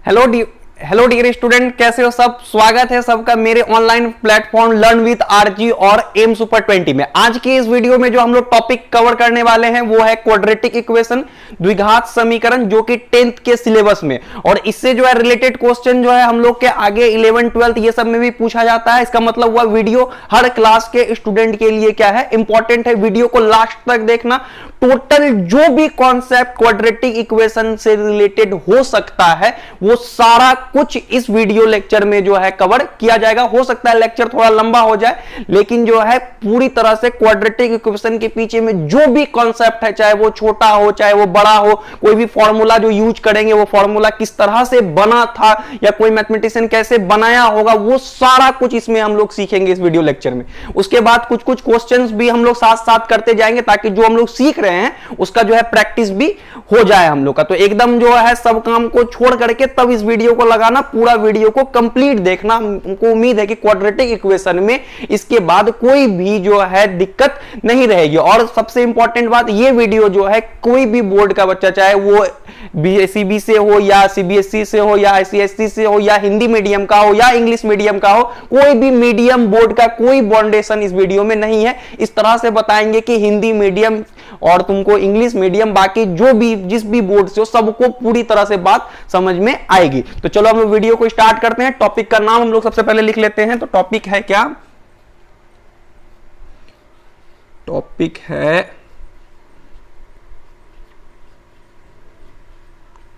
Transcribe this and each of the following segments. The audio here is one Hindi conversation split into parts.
हेलो डियर स्टूडेंट, कैसे हो सब। स्वागत है सबका मेरे online platform learn with RG और एम सुपर 20 में। आज की इस वीडियो में जो हम लोग टॉपिक कवर करने वाले हैं वो है क्वाड्रेटिक इक्वेशन, द्विघात समीकरण, जो कि 10th के सिलेबस में, और इससे जो है रिलेटेड क्वेश्चन जो है हम लोग के आगे 11th 12th ये सब में भी पूछा जाता है। इसका मतलब हुआ वीडियो हर क्लास के स्टूडेंट के लिए क्या है, इंपॉर्टेंट है। वीडियो को लास्ट तक देखना। टोटल जो भी कॉन्सेप्ट क्वाड्रेटिक इक्वेशन से रिलेटेड हो सकता है वो सारा कुछ इस वीडियो लेक्चर में जो है कवर किया जाएगा। हो सकता है लेक्चर थोड़ा लंबा हो जाए, लेकिन जो है पूरी तरह से क्वाड्रेटिक इक्वेशन के पीछे में जो भी कॉन्सेप्ट है, चाहे वो छोटा हो चाहे वो बड़ा हो, कोई भी फॉर्मूला जो यूज करेंगे वो फॉर्मूला किस तरह से बना था या कोई मैथमेटिशियन कैसे बनाया होगा, वो सारा कुछ इसमें हम लोग सीखेंगे इस वीडियो लेक्चर में। उसके बाद कुछ कुछ क्वेश्चंस भी हम लोग साथ साथ करते जाएंगे ताकि जो हम लोग सीख रहे हैं उसका जो है प्रैक्टिस भी हो जाए हम लोग का। तो एकदम जो है सब काम को छोड़ करके तब इस वीडियो को लगाना, पूरा वीडियो को कंप्लीट देखना। हमको उम्मीद है कि क्वाड्रेटिक इक्वेशन में इसके बाद कोई भी जो है दिक्कत नहीं रहेगी। और सबसे इंपॉर्टेंट बात, ये वीडियो जो है कोई भी बोर्ड का बच्चा, चाहे वो सीबी से हो या सीबीएसई से हो या आईसीएसई से हो या हिंदी मीडियम का हो या इंग्लिश मीडियम का हो, कोई भी मीडियम बोर्ड का कोई बाउंडेशन इस वीडियो में नहीं है। इस तरह से बताएंगे कि हिंदी मीडियम और तुमको इंग्लिश मीडियम, बाकी जो भी जिस भी बोर्ड से हो, सबको पूरी तरह से बात समझ में आएगी। तो चलो हम वीडियो को स्टार्ट करते हैं। टॉपिक का नाम हम लोग सबसे पहले लिख लेते हैं। तो टॉपिक है क्या? टॉपिक है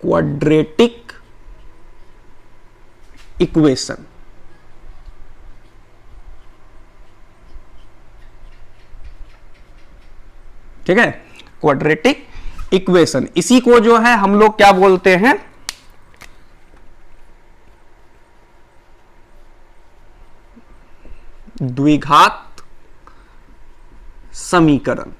क्वाड्रेटिक इक्वेशन। ठीक है, क्वाड्रेटिक इक्वेशन। इसी को जो है हम लोग क्या बोलते हैं, द्विघात समीकरण।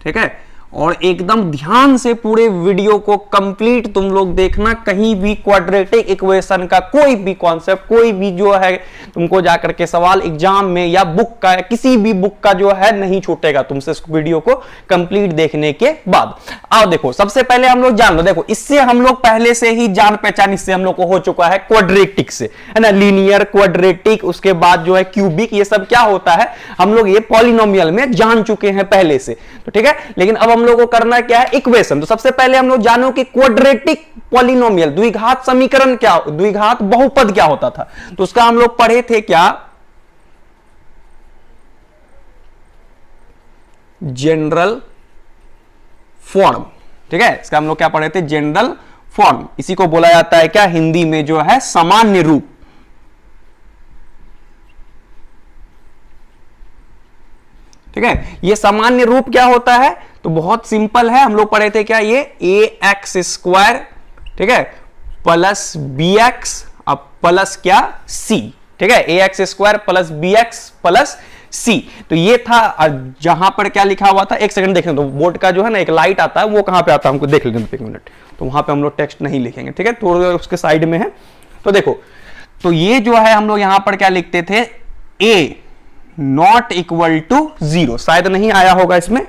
ठीक है, और एकदम ध्यान से पूरे वीडियो को कंप्लीट तुम लोग देखना। कहीं भी क्वाड्रेटिक इक्वेशन का कोई भी कॉन्सेप्ट, कोई भी जो है तुमको जाकर के सवाल एग्जाम में या बुक का या किसी भी बुक का जो है नहीं छूटेगा तुमसे इस वीडियो को कंप्लीट देखने के बाद। आओ देखो, सबसे पहले हम लोग जान लो। देखो, इससे हम लोग पहले से ही जान पहचान इससे हम लोग को हो चुका है क्वाड्रेटिक से, है ना। लीनियर, क्वाड्रेटिक, उसके बाद जो है क्यूबिक, ये सब क्या होता है हम लोग ये पॉलिनोमियल में जान चुके हैं पहले से। तो ठीक है, लेकिन अब हम लोग को करना क्या है, इक्वेशन। तो सबसे पहले हम लोग जानो कि क्वाड्रेटिक पॉलिनोमियल, द्विघात समीकरण क्या, द्विघात बहुपद क्या होता था। तो उसका हम लोग पढ़े थे क्या, जनरल फॉर्म। ठीक है, इसका हम लोग क्या पढ़े थे, जनरल फॉर्म। इसी को बोला जाता है क्या हिंदी में जो है सामान्य रूप। ठीक है, ये सामान्य रूप क्या होता है, तो बहुत सिंपल है। हम लोग पढ़े थे क्या, ये ax स्क्वायर, ठीक है, प्लस bx अब प्लस क्या c। ठीक है, ax square plus bx plus c। तो ये था, जहां पर क्या लिखा हुआ था, एक सेकंड देखने दो। बोर्ड का जो है ना एक लाइट आता है, वो कहां पे आता है हमको देख लेते हैं, एक मिनट। तो वहां पे हम लोग टेक्स्ट नहीं लिखेंगे, ठीक है, थोड़ा उसके साइड में है। तो देखो, तो ये जो है हम लोग यहां पर क्या लिखते थे, a नॉट इक्वल टू 0। शायद नहीं आया होगा इसमें,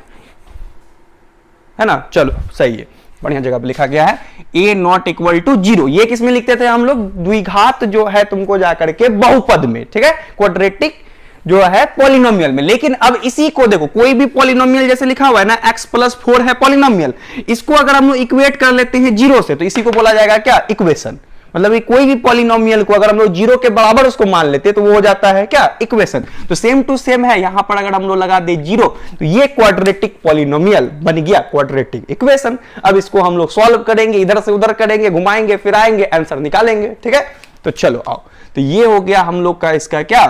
है ना। चलो सही है, बढ़िया जगह पे लिखा गया है, a नॉट इक्वल टू 0। ये किस में लिखते थे हम लोग, द्विघात जो है तुमको जाकर के बहुपद में। ठीक है, क्वाड्रेटिक जो है पॉलिनोमियल में। लेकिन अब इसी को देखो, कोई भी पॉलिनोमियल जैसे लिखा हुआ है ना, x प्लस 4 है पॉलिनोमियल, इसको अगर हम लोग इक्वेट कर लेते हैं 0 से, तो इसी को बोला जाएगा क्या, इक्वेशन। मतलब कोई भी पॉलिनोमियल को अगर हम लोग 0 के बराबर उसको मान लेते हैं तो वो हो जाता है क्या, इक्वेशन। तो सेम टू सेम है, यहां पर अगर हम लोग लगा दे 0 तो ये क्वाड्रेटिक पॉलिनोमियल बन गया क्वाड्रेटिक इक्वेशन। अब इसको हम लोग सॉल्व करेंगे, इधर से उधर करेंगे, घुमाएंगे फिराएंगे, आंसर निकालेंगे। ठीक है, तो चलो आओ। तो ये हो गया हम लोग का इसका क्या,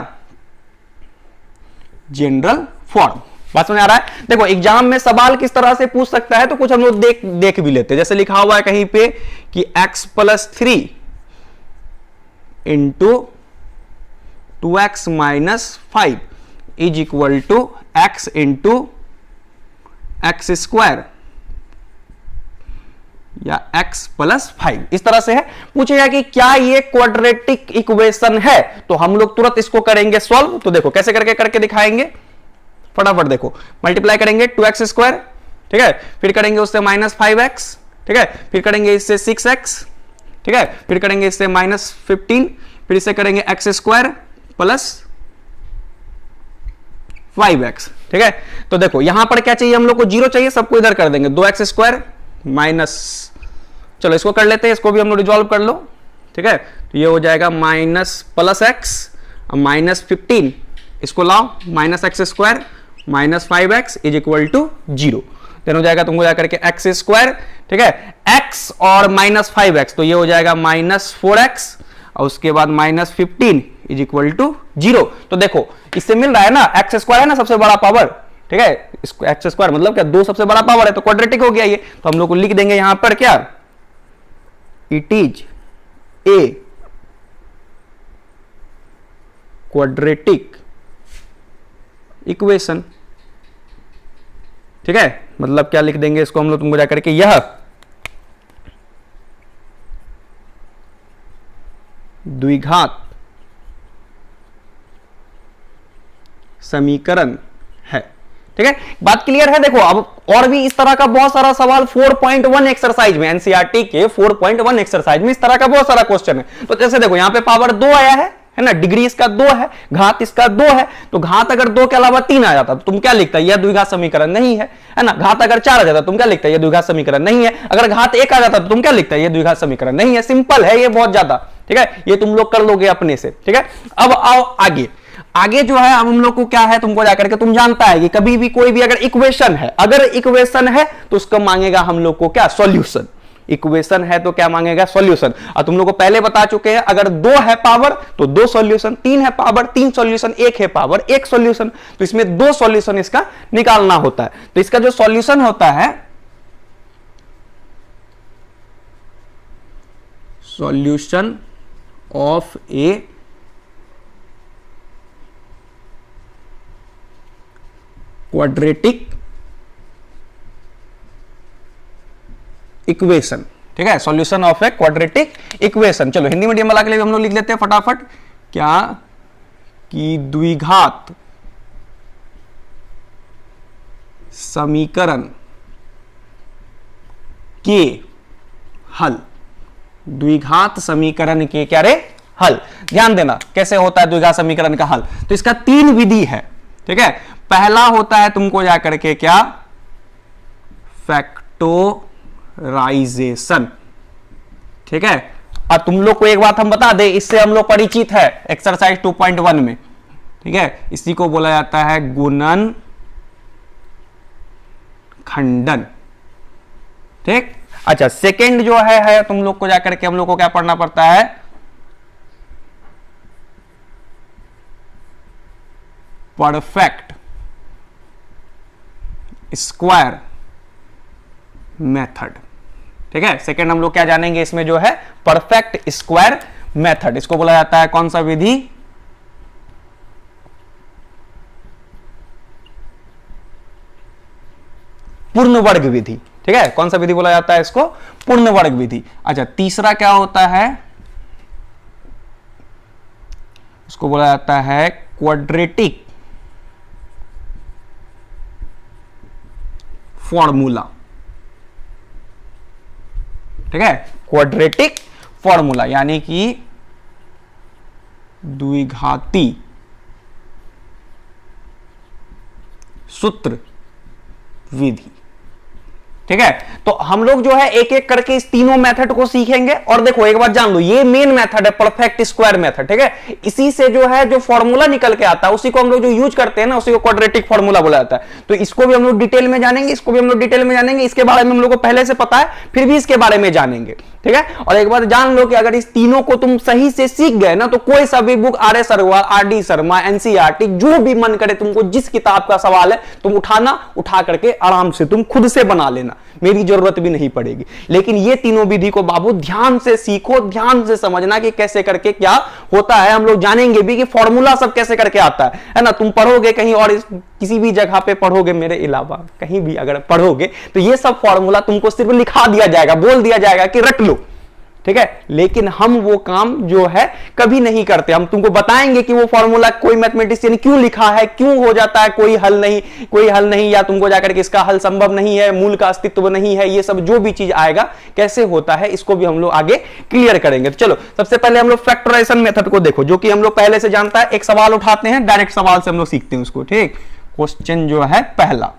जनरल फॉर्म। बात समझ आ रहा है। देखो, एग्जाम में सवाल किस तरह से पूछ सकता है, तो कुछ हम लोग देख भी लेते हैं। जैसे लिखा हुआ है कहीं पे कि x plus 3 into 2x minus 5 is equal to x into x square या x प्लस 5, इस तरह से है। पूछेगा कि क्या ये क्वाड्रेटिक इक्वेशन है, तो हम लोग तुरंत इसको करेंगे सॉल्व। तो देखो कैसे करके दिखाएंगे, फटाफट देखो। मल्टीप्लाई करेंगे 2x स्क्वायर, ठीक है, फिर करेंगे उससे -5x, ठीक है, फिर करेंगे इससे 6x, ठीक है, फिर करेंगे इससे -15, फिर इसे करेंगे एक्स स्क्वायर प्लस 5x। ठीक है, तो देखो यहां पर क्या चाहिए हम लोग को, 0 चाहिए, सबको इधर कर देंगे, 2x स्क्वायर माइनस, चलो इसको कर लेते हैं, इसको भी हम लोग रिजॉल्व कर लो। ठीक है, तो ये हो जाएगा माइनस प्लस एक्स -15, इसको लाओ minus x square minus 5x is equal to 0, then हो जाएगा तुमको जाकर के एक्स स्क्वायर, ठीक है, x और माइनस 5x, तो ये हो जाएगा -4x और उसके बाद -15 इज इक्वल टू 0। तो देखो इससे मिल रहा है ना, एक्स स्क्वायर है ना सबसे बड़ा पावर, ठीक है, इसको एक्स स्क्वायर मतलब क्या, 2 सबसे बड़ा पावर है, तो क्वाड्रेटिक हो गया ये, तो हम लोग को लिख देंगे यहां पर क्या, it is a quadratic equation. ठीक है, मतलब क्या लिख देंगे इसको हम लोग तुमको जाकर के, यह द्विघात समीकरण है। ठीक है, बात क्लियर है। देखो अब और भी इस तरह का बहुत सारा सवाल 4.1 एक्सरसाइज में, एनसीईआरटी के 4.1 एक्सरसाइज में इस तरह का बहुत सारा क्वेश्चन है। तो जैसे देखो यहां पे पावर 2 आया है ना, डिग्री इसका 2 है, घात इसका 2 है, तो घात अगर 2 के अलावा 3 आ जाता तो तुम क्या लिखता, यह द्विघात समीकरण नहीं है ना। घात अगर 4 आ जाता तुम क्या लिखता, यह द्विघात समीकरण नहीं है। अगर घात 1 आ जाता तो तुम क्या लिखता, यह द्विघात समीकरण नहीं है। सिंपल है ये बहुत ज्यादा। ठीक है, ये तुम लोग कर लोगे अपने से। ठीक है, अब आओ आगे। आगे जो है अब हम लोग को क्या है, तुमको जाकर के तुम जानता है कि कभी भी कोई भी अगर इक्वेशन है, तो उसको मांगेगा हम लोग को क्या, सॉल्यूशन। इक्वेशन है तो क्या मांगेगा, सॉल्यूशन। और तुम लोग को पहले बता चुके हैं, अगर 2 है पावर तो 2 सॉल्यूशन, 3 है पावर 3 सॉल्यूशन, 1 है पावर 1 सॉल्यूशन, तो इसमें 2 सॉल्यूशन इसका निकालना होता है। तो इसका जो सॉल्यूशन होता है, solution of a quadratic equation. ठीक है, solution of a quadratic equation. चलो हिंदी मीडियम वाला के लिए हम लोग लिख लेते हैं फटाफट, क्या कि द्विघात समीकरण के हल, द्विघात समीकरण के क्या रे, हल। ध्यान देना कैसे होता है द्विघात समीकरण का हल। तो इसका 3 विधि है। ठीक है, पहला होता है तुमको जाकर के क्या, फैक्टोराइजेशन। ठीक है, और तुम लोग को एक बात हम बता दे, इससे हम लोग परिचित है एक्सरसाइज 2.1 में। ठीक है, इसी को बोला जाता है गुणन खंडन। ठीक, अच्छा सेकंड जो है तुम लोग को जाकर के हम लोग को क्या पढ़ना पड़ता है, परफेक्ट स्क्वायर मेथड। ठीक है, सेकंड हम लोग क्या जानेंगे इसमें जो है, परफेक्ट स्क्वायर मेथड। इसको बोला जाता है कौन सा विधि, पूर्ण वर्ग विधि। ठीक है, कौन सा विधि बोला जाता है इसको, पूर्ण वर्ग विधि। अच्छा तीसरा क्या होता है, इसको बोला जाता है क्वाड्रेटिक फॉर्मूला। ठीक है, क्वाड्रेटिक फॉर्मूला यानी कि द्विघाती सूत्र विधि। ठीक है, तो हम लोग जो है एक एक करके इस तीनों मेथड को सीखेंगे। और देखो एक बात जान लो, ये मेन मेथड है परफेक्ट स्क्वायर मेथड। ठीक है, इसी से जो है जो फॉर्मूला निकल के आता है उसी को हम लोग जो यूज करते हैं ना, उसी को क्वाड्रेटिक फॉर्मूला बोला जाता है। तो इसको भी हम लोग डिटेल में जानेंगे, इसको भी हम लोग डिटेल में जानेंगे। इसके बारे में हम लोग को पहले से पता है, फिर भी इसके बारे में जानेंगे। ठीक है, और एक बात जान लो कि अगर इस तीनों को तुम सही से सीख गए ना, तो कोई सा भी book, R S Agarwal, R D Sharma, NCERT, जो भी मन करे तुमको, जिस किताब का सवाल है तुम उठा करके आराम से तुम खुद से बना लेना, मेरी जरूरत भी नहीं पड़ेगी। लेकिन ये तीनों विधि को बाबू ध्यान से सीखो, ध्यान से समझना कि कैसे करके क्या होता है। हम लोग जानेंगे भी कि फॉर्मूला सब कैसे करके आता है ना। तुम पढ़ोगे कहीं और किसी भी जगह पे पढ़ोगे, मेरे अलावा कहीं भी अगर पढ़ोगे, तो ये सब फॉर्मूला तुमको सिर्फ लिखा दिया जाएगा, बोल दिया जाएगा कि रट लो। ठीक है, लेकिन हम वो काम जो है कभी नहीं करते। हम तुमको बताएंगे कि वो फॉर्मूला कोई मैथमेटिशियन क्यों लिखा है, क्यों हो जाता है, कोई हल नहीं, या तुमको जाकर के इसका हल संभव नहीं है, मूल का अस्तित्व नहीं है, ये सब जो भी चीज आएगा कैसे होता है इसको भी हम लोग आगे क्लियर करेंगे। तो चलो सबसे पहले हम लोग फैक्टराइजेशन मेथड को देखो, जो कि हम लोग पहले से जानता है। एक सवाल उठाते हैं, डायरेक्ट सवाल से हम लोग सीखते हैं उसको। ठीक, क्वेश्चन जो है पहला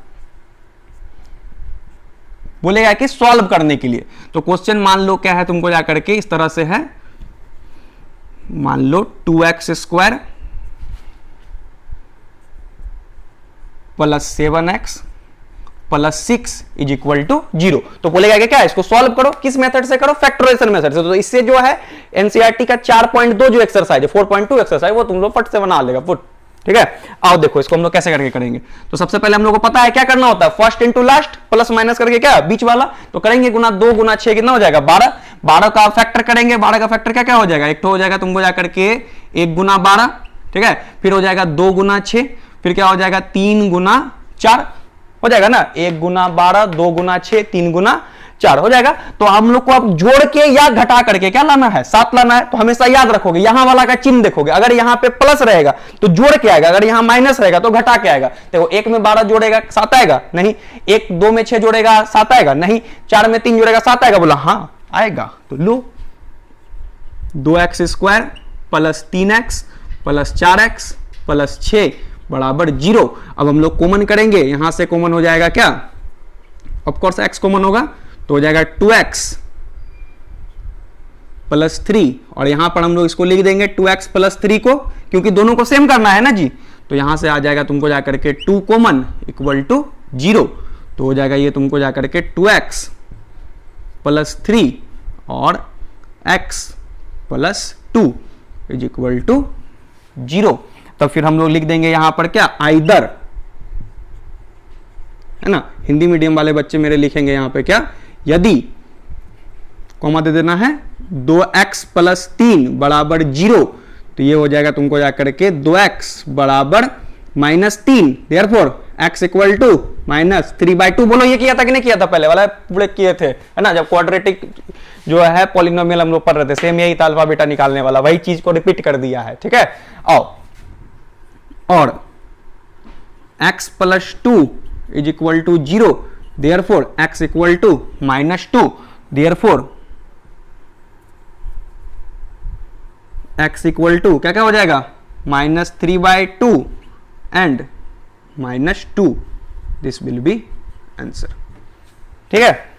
बोलेगा कि सॉल्व करने के लिए, तो क्वेश्चन मान लो क्या है, तुमको जाकर के इस तरह से है, मान लो 2x² plus 7x plus 6 is equal to 0। तो बोलेगा कि क्या इसको सॉल्व करो, किस मेथड से करो, फैक्टराइजेशन मेथड से। तो इससे जो है एनसीईआरटी का 4.2 जो एक्सरसाइज है, 4.2 एक्सरसाइज, वो तुम लोग फट से बना लेगा फुट। ठीक है, आओ देखो इसको हम लोग कैसे करके करेंगे। तो सबसे पहले हम लोग को पता है क्या करना होता है, first into last, plus minus करके क्या बीच वाला, तो करेंगे गुना 2 गुना 6 कितना हो जाएगा 12। 12 का फैक्टर करेंगे, 12 का फैक्टर क्या क्या हो जाएगा, एक तो हो जाएगा तुमको जाकर के 1 गुना 12, ठीक है, फिर हो जाएगा 2 गुना 6, फिर क्या हो जाएगा 3 गुना 4 हो जाएगा ना, 1 गुना 12, 2 गुना 6, 3 गुना 4 हो जाएगा। तो हम लोग को अब जोड़ के या घटा करके क्या लाना है, 7 लाना है। तो हमेशा याद रखोगे, यहां वाला का चिन्ह देखोगे, अगर यहां पे प्लस रहेगा तो जोड़ के आएगा, अगर यहां माइनस रहेगा तो घटा के आएगा। देखो 1 में 12 जोड़ेगा 7 आएगा, नहीं। 2 में 6 जोड़ेगा 7 आएगा, नहीं। 4 में 3 जोड़ेगा 7 आएगा, बोला हाँ आएगा। तो लो 2x² plus 3x plus 4x plus 6 बराबर 0। अब हम लोग कॉमन करेंगे, यहां से कॉमन हो जाएगा क्या, ऑफ कोर्स x कॉमन होगा, तो हो जाएगा 2x प्लस 3, और यहां पर हम लोग इसको लिख देंगे 2x प्लस 3 को, क्योंकि दोनों को सेम करना है ना जी। तो यहां से आ जाएगा तुमको जाकर के 2 कॉमन इक्वल टू 0। तो हो जाएगा ये तुमको जाकर के 2x प्लस 3 और x plus 2 is equal to 0। तो फिर हम लोग लिख देंगे यहां पर क्या, आइदर, है ना। हिंदी मीडियम वाले बच्चे मेरे लिखेंगे यहां पे क्या, यदि, कॉमा दे देना है, 2x प्लस 3 बराबर 0, तो ये हो जाएगा तुमको जाकर के 2x बराबर -3, देयरफॉर x इक्वल टू -3/2। बोलो ये किया था कि नहीं किया था, पहले वाला पूरे किए थे, है ना, जब क्वाड्रेटिक जो है पॉलिनोमियल हम लोग पढ़ रहे थे, सेम यही था अल्फा बीटा निकालने वाला, वही चीज को रिपीट कर दिया है। ठीक है, आओ, और x plus 2 is equal to 0, therefore x equal to -2, therefore x equal to क्या क्या हो जाएगा, -3/2 and -2, this will be answer. ठीक है,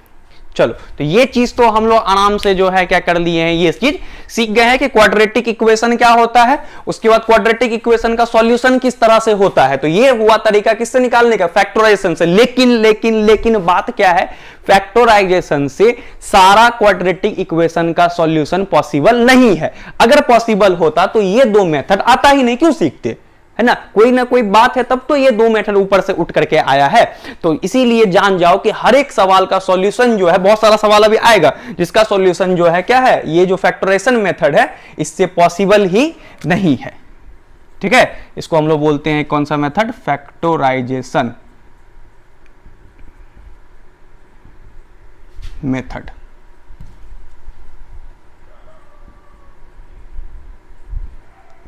चलो तो ये चीज तो हम लोग आराम से जो है क्या कर लिए हैं, ये चीज सीख गए हैं कि क्वाड्रेटिक इक्वेशन क्या होता है। उसके बाद क्वाड्रेटिक इक्वेशन का सॉल्यूशन किस तरह से होता है, तो ये हुआ तरीका किससे निकालने का, फैक्टराइजेशन से। लेकिन बात क्या है, फैक्टराइजेशन से सारा क्वाड्रेटिक इक्वेशन का सॉल्यूशन पॉसिबल नहीं है। अगर पॉसिबल होता तो ये 2 मेथड आता ही नहीं, क्यों सीखते, है ना। कोई ना कोई बात है तब तो ये 2 मेथड ऊपर से उठ करके आया है। तो इसीलिए जान जाओ कि हर एक सवाल का सॉल्यूशन जो है, बहुत सारा सवाल अभी आएगा जिसका सॉल्यूशन जो है क्या है, ये जो फैक्टराइजेशन मेथड है इससे पॉसिबल ही नहीं है। ठीक है, इसको हम लोग बोलते हैं कौन सा मेथड, फैक्टराइजेशन मेथड।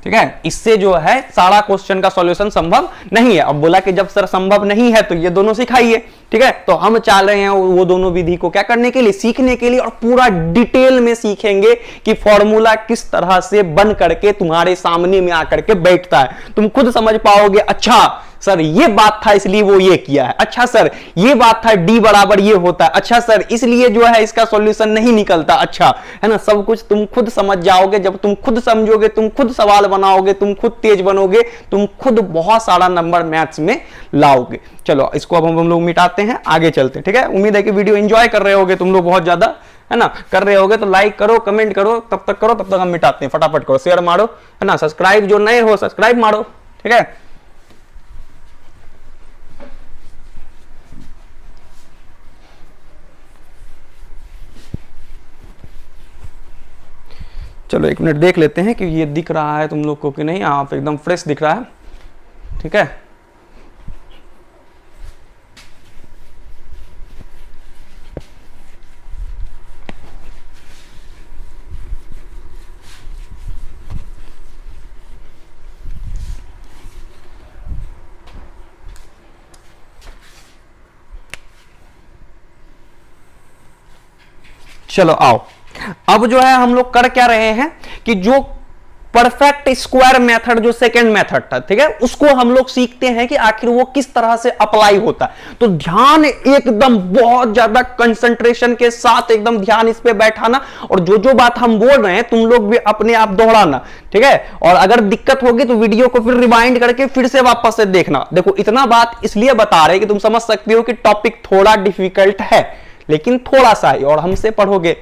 ठीक है, इससे जो है सारा क्वेश्चन का सॉल्यूशन संभव नहीं है। अब बोला कि जब सर संभव नहीं है तो ये दोनों सिखाइए। ठीक है, तो हम चाह रहे हैं वो दोनों विधि को क्या करने के लिए, सीखने के लिए, और पूरा डिटेल में सीखेंगे कि फॉर्मूला किस तरह से बन करके तुम्हारे सामने में आकर के बैठता है। तुम खुद समझ पाओगे, अच्छा सर ये बात था इसलिए वो ये किया है, अच्छा सर ये बात था d बराबर ये होता है, अच्छा सर इसलिए जो है इसका सॉल्यूशन नहीं निकलता, अच्छा, है ना। सब कुछ तुम खुद समझ जाओगे। जब तुम खुद समझोगे, तुम खुद सवाल बनाओगे, तुम खुद तेज बनोगे, तुम खुद बहुत सारा नंबर मैथ्स में लाओगे। चलो इसको अब हम लोग मिटाते हैं, आगे चलते हैं। ठीक है, उम्मीद है कि वीडियो एंजॉय कर रहे होगे तुम लोग बहुत ज्यादा, है ना। कर रहे होगे तो लाइक करो, कमेंट करो, तब तक करो, तब तक हम मिटाते हैं। फटाफट करो, शेयर मारो, है ना। सब्सक्राइब जो नए हो सब्सक्राइब मारो। ठीक है, चलो 1 मिनट देख लेते हैं कि ये दिख रहा है तुम लोग को कि नहीं। आप एकदम फ्रेश दिख रहा है। ठीक है, चलो आओ, अब जो है हम लोग कर क्या रहे हैं कि जो परफेक्ट स्क्वायर मेथड जो सेकंड मेथड था, ठीक है, उसको हम लोग सीखते हैं कि आखिर वो किस तरह से अप्लाई होता है। तो ध्यान एकदम बहुत ज्यादा कंसंट्रेशन के साथ एकदम ध्यान इस पे बैठाना, और जो जो बात हम बोल रहे हैं तुम लोग भी अपने आप दोहराना, ठीक है। और अगर दिक्कत होगी तो वीडियो को फिर रिवाइंड करके फिर से वापस से देखना। देखो इतना बात इसलिए बता रहे कि तुम समझ सकते हो कि टॉपिक थोड़ा डिफिकल्ट है, लेकिन थोड़ा सा ही, और हमसे पढ़ोगे,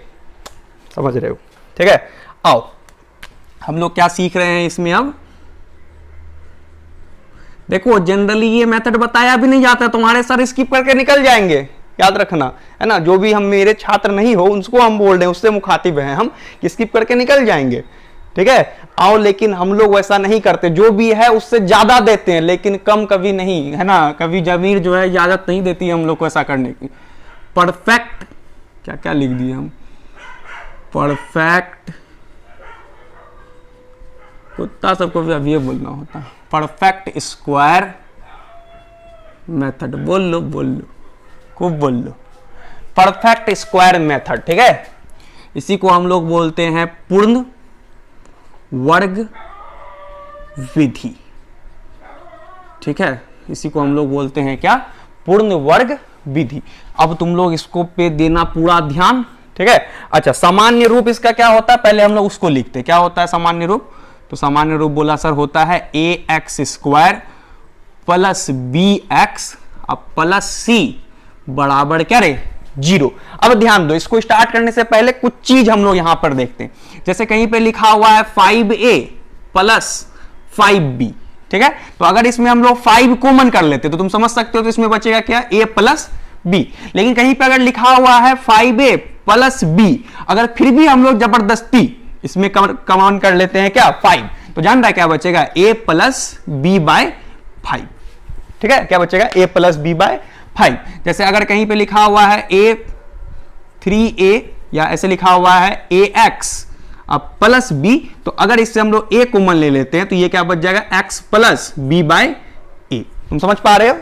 समझ रहे हो, ठीक है। आओ हम लोग क्या सीख रहे हैं इसमें अब। देखो जनरली ये मेथड बताया भी नहीं जाता, तुम्हारे सर स्किप करके निकल जाएंगे, याद रखना, है ना। जो भी हम मेरे छात्र नहीं हो उसको हम बोल रहे हैं, उससे मुखातिब हैं हम, कि स्किप करके निकल जाएंगे, ठीक है। आओ, लेकिन हम लोग वैसा नहीं करते, जो भी है उससे ज्यादा देते हैं, लेकिन कम कभी नहीं, है ना। कभी जमीर जो है इजाजत नहीं देती है हम लोग को ऐसा करने की। परफेक्ट, क्या क्या लिख दिए हम, परफेक्ट, कुत्ता सबको भी अब ये बोलना होता है, परफेक्ट स्क्वायर मेथड। बोल लो बोल लो, खूब बोल लो, परफेक्ट स्क्वायर मेथड, ठीक है। इसी को हम लोग बोलते हैं पूर्ण वर्ग विधि, ठीक है। इसी को हम लोग बोलते हैं क्या, पूर्ण वर्ग विधि। अब तुम लोग इसको पे देना पूरा ध्यान, ठीक है। अच्छा, सामान्य रूप इसका क्या होता है, पहले हम लोग उसको लिखते हैं। क्या होता है सामान्य रूप, तो सामान्य रूप बोला सर होता है a x square plus b x अब प्लस सी बराबर क्या रे, 0। अब ध्यान दो, इसको स्टार्ट करने से पहले कुछ चीज हम लोग यहां पर देखते हैं। जैसे कहीं पे लिखा हुआ है 5a प्लस 5b, ठीक है। तो अगर इसमें हम लोग 5 कॉमन कर लेते तो तुम समझ सकते हो, तो इसमें बचेगा क्या, a प्लस b। लेकिन कहीं पे अगर लिखा हुआ है 5a प्लस b, अगर फिर भी हम लोग जबरदस्ती इसमें कॉमन कर लेते हैं क्या, 5, तो जान रहा है क्या बचेगा, a प्लस b बाय 5, ठीक है। क्या बचेगा, a प्लस b बाय 5। जैसे अगर कहीं पे लिखा हुआ है a 3a, या ऐसे लिखा हुआ है ax अब प्लस b, तो अगर इससे हम लोग a कॉमन ले लेते हैं तो ये क्या बच जाएगा, x plus b by a। तुम समझ पा रहे हो,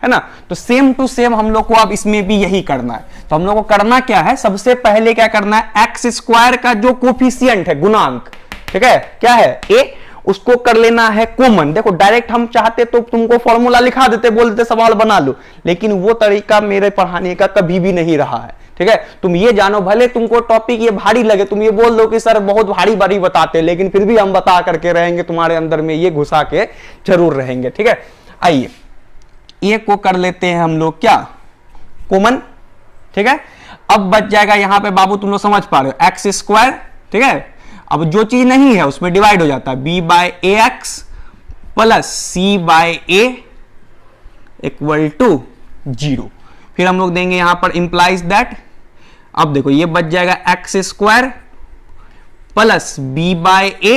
है ना। तो सेम टू सेम हम लोग को अब इसमें भी यही करना है। तो हम लोग को करना क्या है, सबसे पहले क्या करना है, एक्स स्क्वायर का जो कोफिशिएंट है, गुणांक, ठीक है, क्या है, a, उसको कर लेना है कॉमन। देखो डायरेक्ट हम चाहते तो तुमको फॉर्मूला लिखा देते, बोल देते सवाल बना लो, लेकिन वो तरीका मेरे पढ़ाने का कभी भी नहीं रहा है, ठीक है। तुम ये जानो, भले तुमको टॉपिक ये भारी लगे, तुम ये बोल दो कि सर बहुत भारी भारी बताते, लेकिन फिर भी हम बता करके रहेंगे, तुम्हारे अंदर में ये घुसा के जरूर रहेंगे, ठीक है। आइए ए को कर लेते हैं हम लोग क्या, कॉमन, ठीक है। अब बच जाएगा यहां पे बाबू, तुम लोग समझ पा रहे हो, एक्स स्क्वायर, ठीक है। अब जो चीज नहीं है उसमें डिवाइड हो जाता है, b by a x plus c by a equal to 0। फिर हम लोग देंगे यहां पर इंप्लाइज दैट। अब देखो ये बच जाएगा x square plus b by a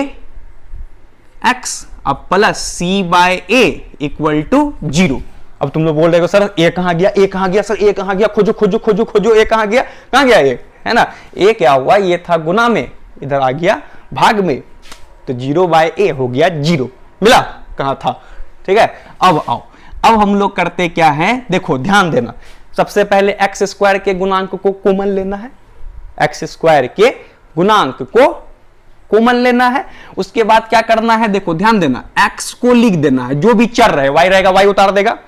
x अब plus c by a equal to 0। अब तुम लोग बोल रहे हो सर ए कहां गया, ए कहां गया, सर ए कहां गया, खोजो खोजो खोजो खोजो, ए कहां गया, कहां गया ए, है ना। ए क्या हुआ, ये था गुना में, इधर आ गया भाग में, तो 0 बाय ए हो गया 0, मिला कहां था, ठीक है। अब आओ, अब हम लोग करते क्या है, देखो ध्यान देना, सबसे पहले एक्स स्क्वायर के गुणांक को कॉमन लेना है, एक्स स्क्वायर के गुणांक को कॉमन लेना है। उसके बाद क्या करना है, देखो ध्यान देना, एक्स को लिख देना है, जो भी चर रहे, वाई रहेगा वाई उतार देगा,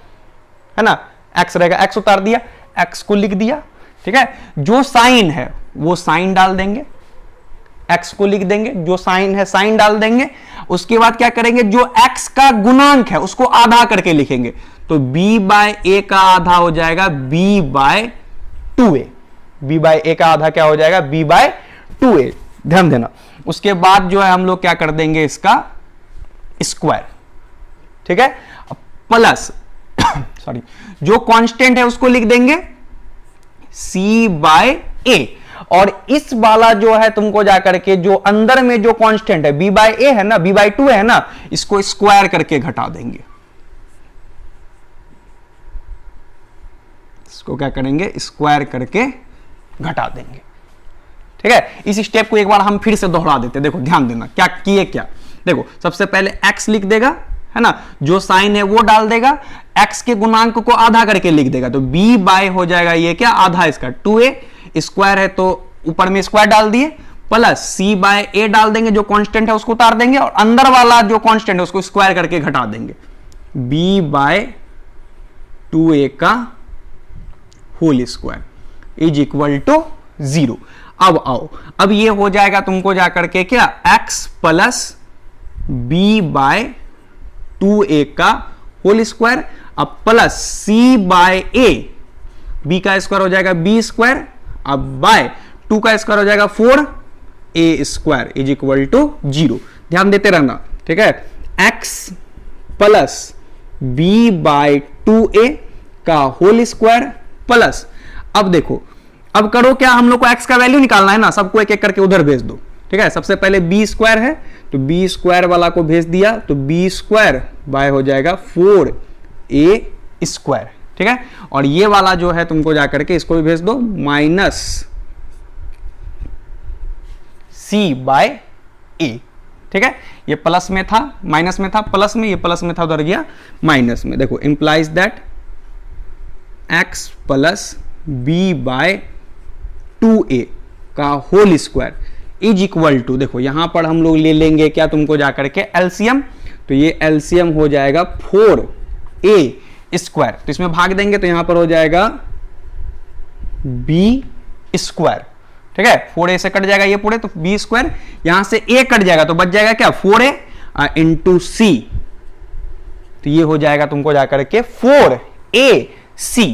है ना, एक्स रहेगा एक्स उतार दिया, एक्स को लिख दिया, ठीक है। जो साइन है वो साइन डाल देंगे, एक्स को लिख देंगे, जो साइन है साइन डाल देंगे। उसके बाद क्या करेंगे, जो एक्स का गुणांक है उसको आधा करके लिखेंगे, तो b बाय ए का आधा हो जाएगा b by 2a, b by a का आधा क्या हो जाएगा, b बाय 2a, ध्यान देना। उसके बाद जो है हम लोग क्या कर देंगे, इसका स्क्वायर, ठीक है, प्लस सॉरी जो कांस्टेंट है उसको लिख देंगे c बाय a, और इस वाला जो है तुमको जाकर के जो अंदर में जो कांस्टेंट है b बाय a है ना, b बाय 2 है ना, इसको स्क्वायर करके घटा देंगे। इसको क्या करेंगे, स्क्वायर करके घटा देंगे, ठीक है। इस स्टेप को एक बार हम फिर से दोहरा देते हैं, देखो ध्यान देना क्या किए, क्या देखो, सबसे पहले x लिख देगा, है ना, जो साइन है वो डाल देगा, x के गुणांक को आधा करके लिख देगा, तो b बाय हो जाएगा ये क्या, आधा इसका 2a, स्क्वायर है तो ऊपर में स्क्वायर डाल दिए, प्लस सी बाय ए डाल देंगे, जो कांस्टेंट है उसको उतार देंगे, और अंदर वाला जो कांस्टेंट है उसको स्क्वायर करके घटा देंगे, बी बाय 2a का whole square is equal to 0। अब आओ, अब ये हो जाएगा तुमको जाकर के क्या, x plus b by 2a का होल स्क्वायर, अब plus c by A, B का स्क्वायर हो जाएगा बी स्क्वायर, अब बाय 2 का स्क्वायर हो जाएगा 4a square is equal to 0। ध्यान देते रहना, ठीक है। x plus b by 2a का होल स्क्वायर प्लस, अब देखो, अब करो क्या, हम लोग को x का वैल्यू निकालना है ना, सबको एक एक करके उधर भेज दो, ठीक है। सबसे पहले बी स्क्वायर है तो बी स्क्वायर वाला को भेज दिया, तो बी स्क्वायर बाय हो जाएगा 4a स्क्वायर, ठीक है। और ये वाला जो है तुमको जाकर के इसको भी भेज दो, माइनस सी बाय ए, ठीक है। ये प्लस में था, माइनस में था, प्लस में, ये प्लस में था, उधर गया माइनस में। देखो implies that x plus b by 2a का whole square is equal to, देखो यहां पर हम लोग ले लेंगे क्या तुमको जाकर के एलसीएम, तो ये एलसीएम हो जाएगा 4a स्क्वायर, तो इसमें भाग देंगे तो यहां पर हो जाएगा b स्क्वायर, ठीक है। 4a से कट जाएगा ये पूरे, तो b स्क्वायर, यहां से a कट जाएगा तो बच जाएगा क्या 4a इंटू सी, तो ये हो जाएगा तुमको जाकर के 4ac,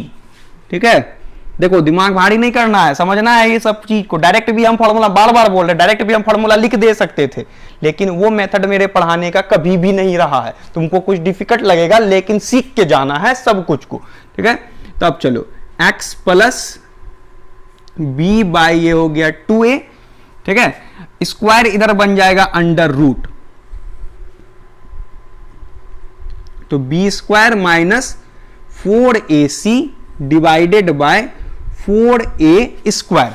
ठीक है। देखो दिमाग भारी नहीं करना है, समझना है ये सब चीज को। डायरेक्ट भी हम फॉर्मूला बार बार बोल रहे हैं, डायरेक्ट भी हम फॉर्मूला लिख दे सकते थे, लेकिन वो मेथड मेरे पढ़ाने का कभी भी नहीं रहा है। तुमको कुछ डिफिकल्ट लगेगा, लेकिन सीख के जाना है सब कुछ को, ठीक है। तो अब चलो, x प्लस बी बाय ये हो गया 2a, ठीक है। स्क्वायर इधर बन जाएगा अंडर रूट, तो b square minus 4ac divided by 4a square,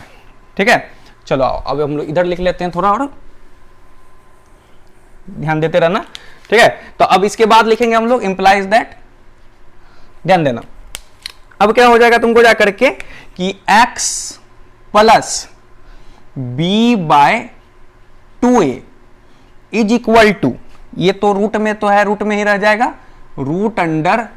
ठीक है। चलो अब हम लोग इधर लिख लेते हैं थोड़ा, और ध्यान देते रहना, ठीक है। तो अब इसके बाद लिखेंगे हम लोग इंप्लाइज दैट, ध्यान देना। अब क्या हो जाएगा तुमको जाकर के कि x plus b by 2a is equal to, ये तो रूट में तो है, रूट में ही रह जाएगा, root under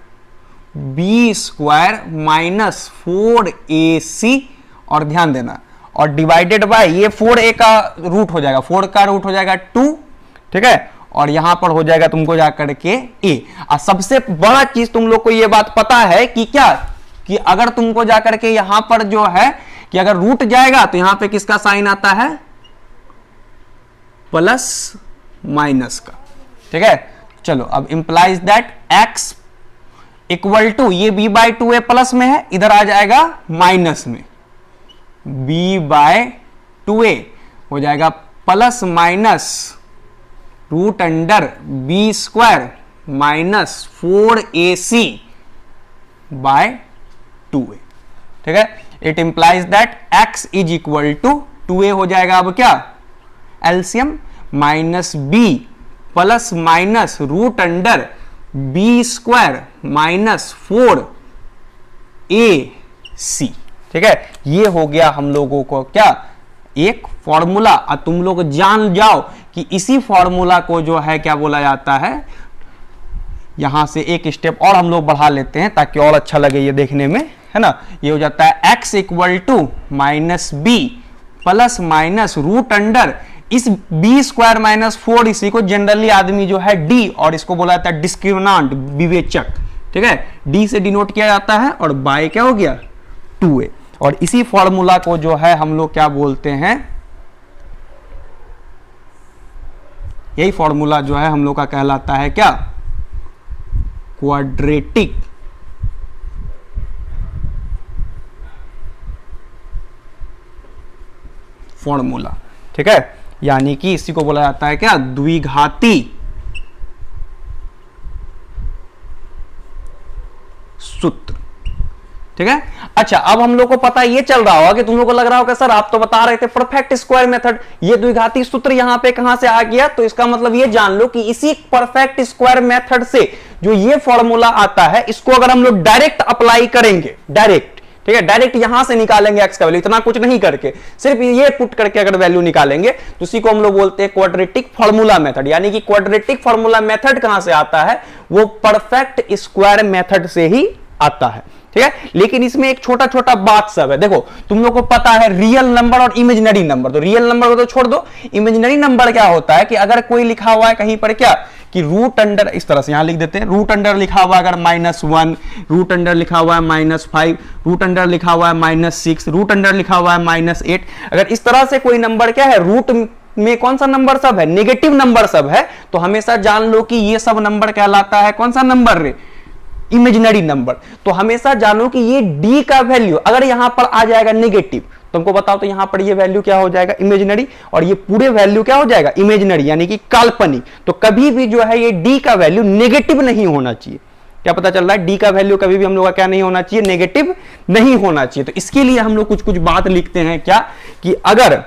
b square minus 4ac, और ध्यान देना, और डिवाइडेड बाय ये 4a का रूट हो जाएगा, 4 का रूट हो जाएगा 2, ठीक है। और यहां पर हो जाएगा तुमको जाकर के a। और सबसे बड़ा चीज तुम लोग को ये बात पता है कि क्या, कि अगर तुमको जाकर के यहां पर जो है कि अगर रूट जाएगा तो यहां पे किसका साइन आता है, प्लस माइनस का, ठीक है। चलो अब implies that x equal to, ये b बाय 2a प्लस में है, इधर आ जाएगा माइनस में, b बाय 2a हो जाएगा plus minus root under b square minus 4ac by 2a, ठीक है। It implies that x is equal to 2a हो जाएगा अब क्या, LCM minus b plus minus root under b square minus 4ac, ठीक है। ये हो गया हम लोगों को क्या, एक फॉर्मूला। और तुम लोग जान जाओ कि इसी फॉर्मूला को जो है क्या बोला जाता है, यहां से एक स्टेप और हम लोग बढ़ा लेते हैं ताकि और अच्छा लगे ये देखने में, है ना। ये हो जाता है x equal to minus b plus minus root under इस बी स्क्वायर माइनस 4, इसी को जनरली आदमी जो है डी, और इसको बोला जाता है डिस्क्रिमिनांट, विवेचक, ठीक है। डी से डिनोट किया जाता है, और बाय क्या हो गया 2a। और इसी फॉर्मूला को जो है हम लोग क्या बोलते हैं, यही फॉर्मूला जो है हम लोग का कहलाता है क्या, क्वाड्रेटिक फॉर्मूला, ठीक है। यानी कि इसी को बोला जाता है क्या, द्विघाती सूत्र, ठीक है। अच्छा, अब हम लोग को पता ये चल रहा होगा कि तुम लोग को लग रहा होगा सर आप तो बता रहे थे परफेक्ट स्क्वायर मेथड, ये द्विघाती सूत्र यहां पे कहां से आ गया, तो इसका मतलब ये जान लो कि इसी परफेक्ट स्क्वायर मेथड से जो ये फॉर्मूला आता है, इसको अगर हम लोग डायरेक्ट अप्लाई करेंगे, डायरेक्ट, ठीक है, डायरेक्ट यहां से निकालेंगे x का वैल्यू, इतना कुछ नहीं करके, सिर्फ ये पुट करके अगर वैल्यू निकालेंगे तो उसी को हम लोग बोलते हैं क्वाड्रेटिक फार्मूला मेथड। यानी कि क्वाड्रेटिक फार्मूला मेथड कहां से आता है, वो परफेक्ट स्क्वायर मेथड से ही आता है। ठीक है, लेकिन इसमें एक छोटा छोटा बात सब है। देखो तुम लोग को पता है रियल नंबर और इमेजिनरी नंबर, तो रियल नंबर को तो छोड़ दो, इमेजिनरी नंबर क्या होता है कि अगर कोई लिखा हुआ है कहीं पर क्या कि रूट अंडर, इस तरह से यहां लिख देते हैं, रूट अंडर लिखा हुआ अगर -1, रूट अंडर लिखा हुआ है -5, रूट अंडर लिखा हुआ है -6, रूट अंडर लिखा हुआ है -8, अगर इस तरह से कोई नंबर क्या है रूट में कौन सा नंबर सब है, नेगेटिव नंबर सब है, तो हमेशा जान लो कि ये सब नंबर कहलाता है कौन सा नंबर रे, इमेजिनरी नंबर। तो हमेशा जानो कि ये d का वैल्यू अगर यहां पर आ जाएगा नेगेटिव, तुमको बताओ तो यहां पर ये वैल्यू क्या हो जाएगा, इमेजिनरी, और ये पूरे वैल्यू क्या हो जाएगा, इमेजिनरी, यानी कि काल्पनिक। तो कभी भी जो है ये d का वैल्यू नेगेटिव नहीं होना चाहिए। क्या पता चल रहा है, d का वैल्यू कभी भी हम लोग का क्या नहीं होना चाहिए, नेगेटिव नहीं होना चाहिए। तो इसके लिए हम लोग कुछ कुछ बात लिखते हैं क्या कि अगर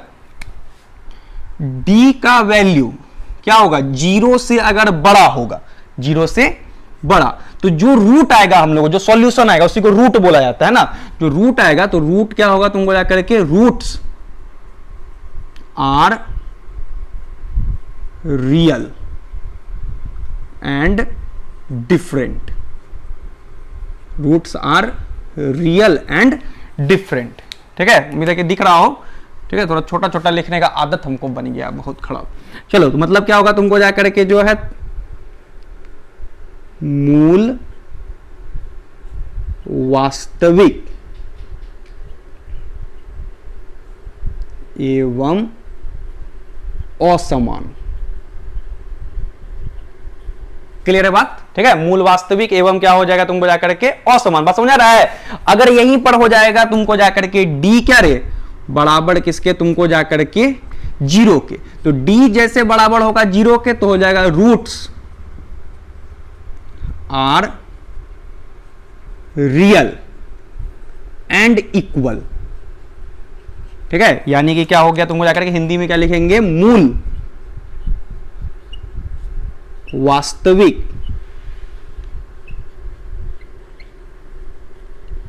d का वैल्यू क्या होगा, 0 से अगर बड़ा होगा, 0 से बड़ा, तो जो रूट आएगा हम लोग, जो सॉल्यूशन आएगा उसी को रूट बोला जाता है ना, जो रूट आएगा तो रूट क्या होगा तुमको जाकर के, roots are real and different, roots are real and different. ठीक है, उम्मीद है कि दिख रहा हो। ठीक है, थोड़ा छोटा छोटा लिखने का आदत हमको बन गया बहुत खराब। चलो, तो मतलब क्या होगा तुमको जाकर के जो है मूल वास्तविक एवं असमान। क्लियर है बात? ठीक है, मूल वास्तविक एवं क्या हो जाएगा तुमको जाकर के असमान। बात समझ आ रहा है? अगर यहीं पर हो जाएगा तुमको जाकर के d क्या रे, बराबर किसके, तुमको जाकर के 0 के, तो d जैसे बराबर होगा 0 के तो हो जाएगा roots are real and equal. ठीक है, यानी कि क्या हो गया तुमको जाकर के हिंदी में क्या लिखेंगे, मूल वास्तविक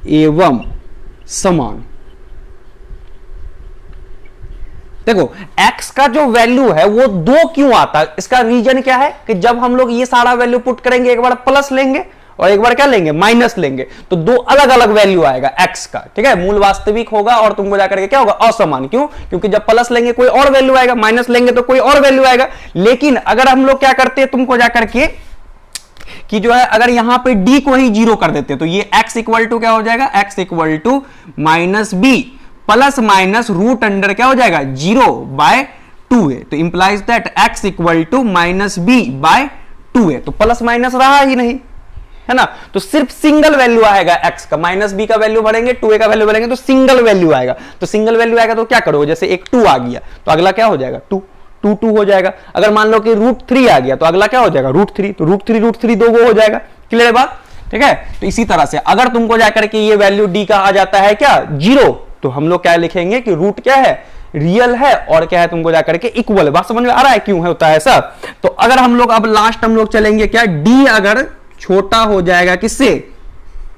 एवं समान। देखो x का जो वैल्यू है वो 2 क्यों आता है, इसका रीजन क्या है कि जब हम लोग ये सारा वैल्यू पुट करेंगे, एक बार प्लस लेंगे और एक बार क्या लेंगे, माइनस लेंगे, तो 2 अलग अलग वैल्यू आएगा x का। ठीक है, मूल वास्तविक होगा और तुमको जाकर के क्या होगा, असमान। क्यों? क्योंकि जब प्लस लेंगे कोई और वैल्यू आएगा, माइनस लेंगे तो कोई और वैल्यू आएगा। लेकिन अगर हम लोग क्या करते हैं, तुमको जाकर के कि जो है अगर यहां पे d को ही 0 कर देते तो ये x इक्वल टू क्या हो जाएगा, x equal to -b plus minus root under क्या हो जाएगा, 0/2 है। तो implies that x equal to -b/2 है। तो प्लस माइनस रहा ही नहीं, है ना, तो सिर्फ सिंगल वैल्यू आएगा x का। -b का वैल्यू भरेंगे, 2a का वैल्यू भरेंगे तो सिंगल वैल्यू आएगा। तो सिंगल वैल्यू आएगा तो क्या करोगे, जैसे एक 2 आ गया तो अगला क्या हो जाएगा, 2 हो जाएगा। अगर मान लो कि √3 आ गया तो अगला क्या हो जाएगा, √3, तो √3 2 हो जाएगा। क्लियर है बात? ठीक है, तो इसी तरह से अगर तुमको जाकर के ये वैल्यू d का आ जाता है क्या, 0, तो हम लोग क्या लिखेंगे कि रूट क्या है, रियल है, और क्या है तुमको जाकर के इक्वल है। बात समझ में आ रहा है क्यों है होता है ऐसा? तो अगर हम लोग अब लास्ट हम लोग चलेंगे क्या, d अगर छोटा हो जाएगा किससे,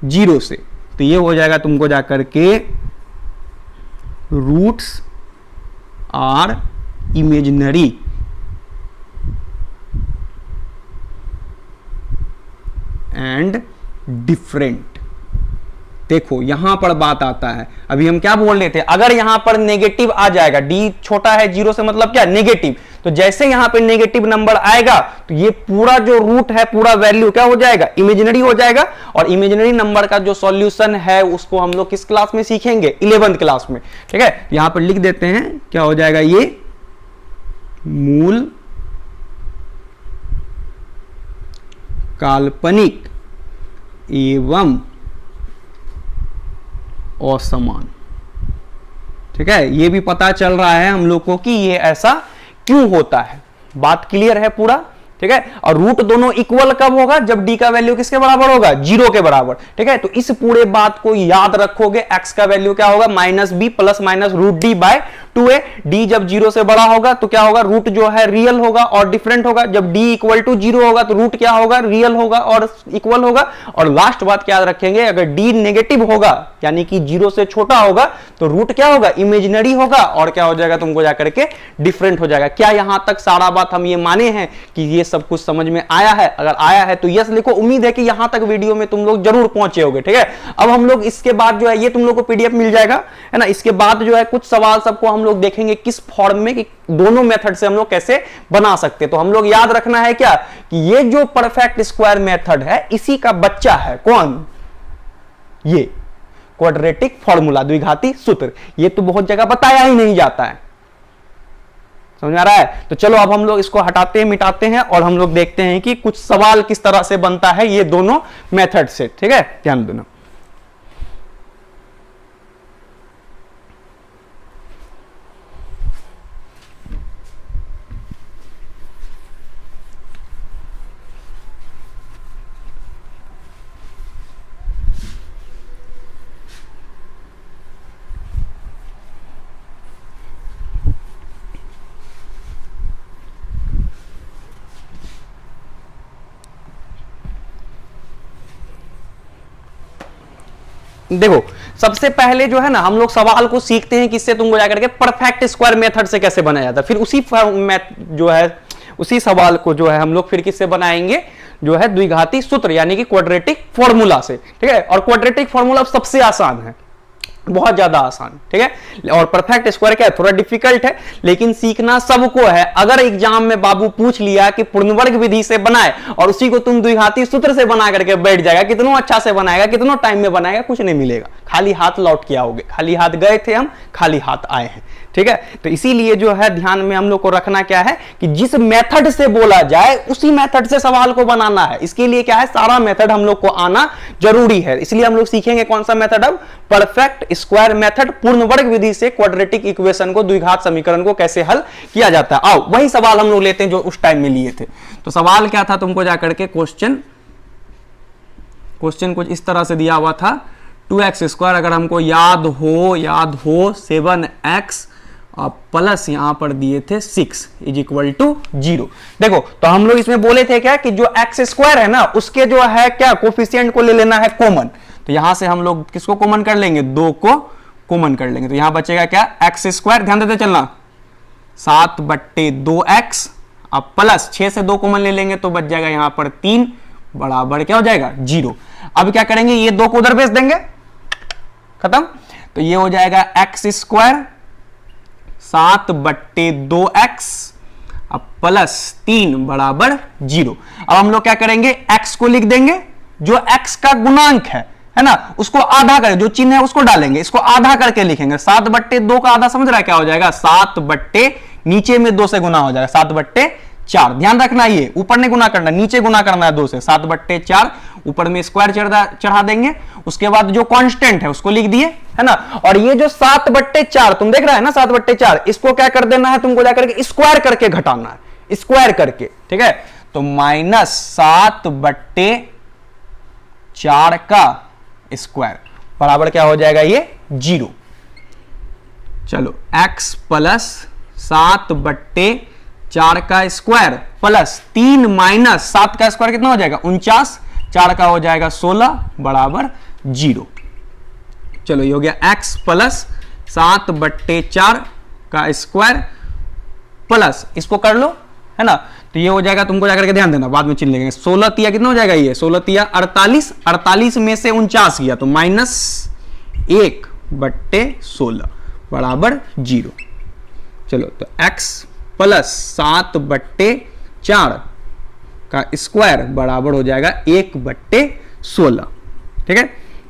0 से, तो ये हो जाएगा तुमको जाकर के roots are imaginary and different. देखो यहां पर बात आता है, अभी हम क्या बोल रहे थे, अगर यहां पर नेगेटिव आ जाएगा, d छोटा है 0 से मतलब क्या, नेगेटिव, तो जैसे यहां पे नेगेटिव नंबर आएगा तो ये पूरा जो रूट है, पूरा वैल्यू क्या हो जाएगा, इमेजिनरी हो जाएगा। और इमेजिनरी नंबर का जो सॉल्यूशन है उसको हम लोग किस क्लास में सीखेंगे, 11th क्लास में। ठीक है, यहां पर लिख देते हैं क्या हो जाएगा, ये मूल काल्पनिक एवं असमान। ठीक है, ये भी पता चल रहा है हम लोग को कि ये ऐसा क्यों होता है। बात क्लियर है पूरा? ठीक है, और रूट दोनों इक्वल कब होगा, जब d का वैल्यू किसके बराबर होगा, 0 के बराबर। ठीक है, तो इस पूरे बात को याद रखोगे, x का वैल्यू क्या होगा, -b plus minus √d/2 2a। d जब 0 से बड़ा होगा तो क्या होगा, रूट जो है रियल होगा और डिफरेंट होगा। जब d इक्वल टू 0 होगा तो रूट क्या होगा, रियल होगा और इक्वल होगा। और लास्ट बात क्या याद रखेंगे, अगर d नेगेटिव होगा यानी कि 0 से छोटा होगा तो रूट क्या होगा, इमेजिनरी होगा और क्या हो जाएगा, तुमको जाकर के डिफरेंट हो जाएगा। क्या यहां तक सारा बात हम ये माने हैं कि ये सब कुछ समझ में आया है? अगर आया है तो यस लिखो। उम्मीद है कि यहां तक वीडियो में तुम लोग जरूर पहुंचे होगे। ठीक है, अब हम लोग इसके बाद जो है ये तुम लोग को पीडीएफ मिल जाएगा, है ना। इसके बाद जो है कुछ सवाल सबको हम लोग देखेंगे किस फॉर्म में, कि दोनों मेथड से हम लोग कैसे बना सकते। तो हम लोग याद रखना है क्या, कि ये जो परफेक्ट स्क्वायर मेथड है इसी का बच्चा है कौन, ये क्वाड्रेटिक फॉर्मूला, द्विघाती सूत्र। ये तो बहुत जगह बताया ही नहीं जाता है, समझ में आ रहा है। तो चलो अब हम लोग इसको हटाते हैं, मिटाते हैं और हम लोग देखते हैं कि कुछ सवाल किस तरह से बनता है ये दोनों मेथड से। ठीक है, ध्यान देना। देखो सबसे पहले जो है ना हम लोग सवाल को सीखते हैं किससे, तुमको जाकर के परफेक्ट स्क्वायर मेथड से कैसे बनाया जाता है। फिर उसी जो है उसी सवाल को जो है हम लोग फिर किससे बनाएंगे, जो है द्विघाती सूत्र यानी कि क्वाड्रेटिक फॉर्मूला से। ठीक है, और क्वाड्रेटिक फॉर्मूला सबसे आसान है, बहुत ज्यादा आसान। ठीक है, और परफेक्ट स्क्वायर क्या है, थोड़ा डिफिकल्ट है लेकिन सीखना सबको है। अगर एग्जाम में बाबू पूछ लिया कि पूर्णवर्ग विधि से बनाए और उसी को तुम द्विघाती सूत्र से बना करके बैठ जाएगा, कितना अच्छा से बनाएगा, कितना टाइम में बनाएगा, कुछ नहीं मिलेगा, खाली हाथ लौट के आओगे। खाली हाथ गए थे हम, खाली हाथ आए हैं। ठीक है, तो इसीलिए जो है ध्यान में हम लोग को रखना क्या है कि जिस मेथड से बोला जाए उसी मेथड से सवाल को बनाना है। इसके लिए क्या है, सारा मेथड हम लोग को आना जरूरी है। इसलिए हम लोग सीखेंगे कौन सा मेथड, अब परफेक्ट स्क्वायर मेथड, पूर्ण वर्ग विधि से क्वाड्रेटिक इक्वेशन को, द्विघात समीकरण को कैसे हल किया जाता है। आओ वही सवाल हम लोग लेते हैं जो उस टाइम में लिए थे। तो सवाल क्या था, तुमको जाकर के क्वेश्चन कुछ इस तरह से दिया हुआ था, 2x स्क्वायर अगर हमको याद हो 7x और प्लस यहां पर दिए थे 6 इज इक्वल टू 0। देखो तो हम लोग इसमें बोले थे क्या कि जो x स्क्वायर है ना उसके जो है क्या कोफिशिएंट को ले लेना है कॉमन। तो यहां से हम लोग किसको कॉमन कर लेंगे, 2 को कॉमन कर लेंगे। तो यहां बचेगा क्या, x स्क्वायर, ध्यान देते चलना, 7/2x अब प्लस 6 से 2 कॉमन ले लेंगे तो बच जाएगा यहां पर 3 बराबर क्या हो जाएगा 0। अब क्या करेंगे, ये 2 को उधर भेज देंगे, खत्म। तो ये हो जाएगा x स्क्वायर 7/2x अब प्लस 3 बराबर 0। अब हम लोग क्या करेंगे, x को लिख देंगे, जो x का गुणांक है ना, उसको आधा करें, जो चिन्ह है उसको डालेंगे, इसको आधा करके लिखेंगे। 7/2 का आधा समझ रहा है क्या हो जाएगा, 7 नीचे में 2 से गुना हो जाएगा 7/4। ध्यान रखना ये ऊपर नहीं गुना करना, नीचे गुना करना है 2 से। 7/4 ऊपर में स्क्वायर चढ़ा देंगे, उसके बाद जो कांस्टेंट है उसको लिख दिए, है ना। और ये जो 7/4 तुम देख रहा है ना, 7/4 इसको क्या कर देना है, तुमको जाकर के स्क्वायर करके घटाना है, स्क्वायर करके। ठीक है, तो -7/4 का स्क्वायर बराबर क्या हो जाएगा, ये 0। चलो x प्लस 7/4 का स्क्वायर प्लस 3 माइनस 7 का स्क्वायर कितना हो जाएगा 49, 4 का हो जाएगा 16 बराबर 0। चलो ये हो गया x प्लस 7/4 का स्क्वायर प्लस, इसको कर लो, है ना। तो ये हो जाएगा, तुमको जाकर के ध्यान देना, बाद में चिन्ह लेंगे। 16 तिया कितना हो जाएगा, ये 16 तिया 48, 48 में से 49 गया तो -1/16 बराबर 0। चलो तो x प्लस 7/4 का स्क्वायर बराबर हो जाएगा 1/16। ठीक है,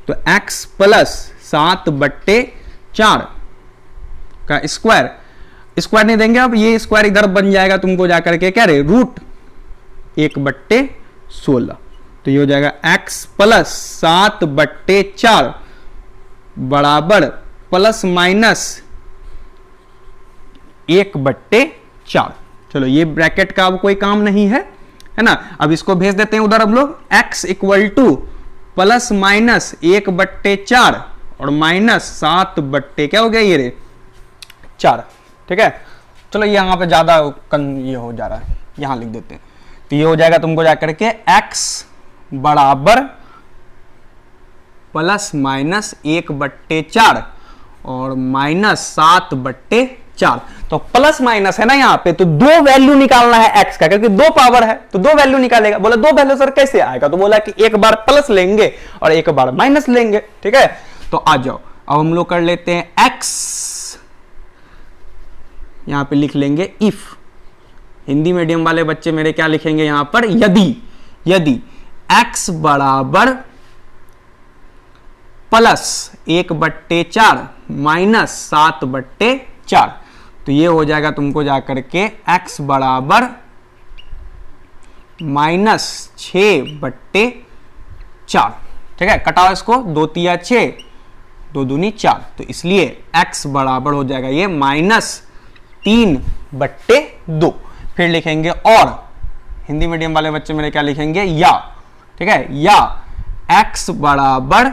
तो x प्लस 7/4 का स्क्वायर, स्क्वायर नहीं देंगे अब, ये स्क्वायर इधर बन जाएगा, तुमको जाकर के क्या रे रूट 1/16। तो ये हो जाएगा x प्लस 7/4 बराबर प्लस माइनस 1/4। चलो ये ब्रैकेट का अब कोई काम नहीं है ना। अब इसको भेज देते हैं उधर हम लोग, x equal two plus minus 1/4 और माइनस 7 क्या हो गया ये रे 4। ठीक है, चलो यहाँ पे ज्यादा ये हो जा रहा है, यहाँ लिख देते हैं। तो ये हो जाएगा तुमको जाकर के x बराबर प्लस माइनस 1/4 और -7/4। तो प्लस माइनस है ना यहाँ पे, तो दो वैल्यू निकालना है x का, क्योंकि दो पावर है तो दो वैल्यू निकालेगा। बोला दो वैल्यू सर कैसे आएगा, तो बोला कि एक बार प्लस लेंगे और एक बार माइनस लेंगे। ठीक है, तो आ जाओ अब हम लोग कर लेते हैं x, यहां पे लिख लेंगे इफ। हिंदी मीडियम वाले बच्चे मेरे क्या लिखेंगे यहां पर, यदि x बराबर प्लस 1/4 माइनस 7/4, तो ये हो जाएगा तुमको जाकर के x बराबर -6/4। ठीक है, कटाओ इसको, 2 तिया 6, 2 दूनी 4, तो इसलिए x बराबर हो जाएगा ये -3/2। फिर लिखेंगे और, हिंदी मीडियम वाले बच्चे मेरे क्या लिखेंगे, या। ठीक है, या x बराबर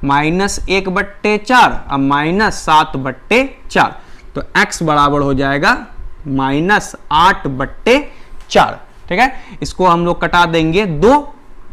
-1/4 और -7/4, तो x बराबर हो जाएगा -8/4। ठीक है, इसको हम लोग कटा देंगे 2,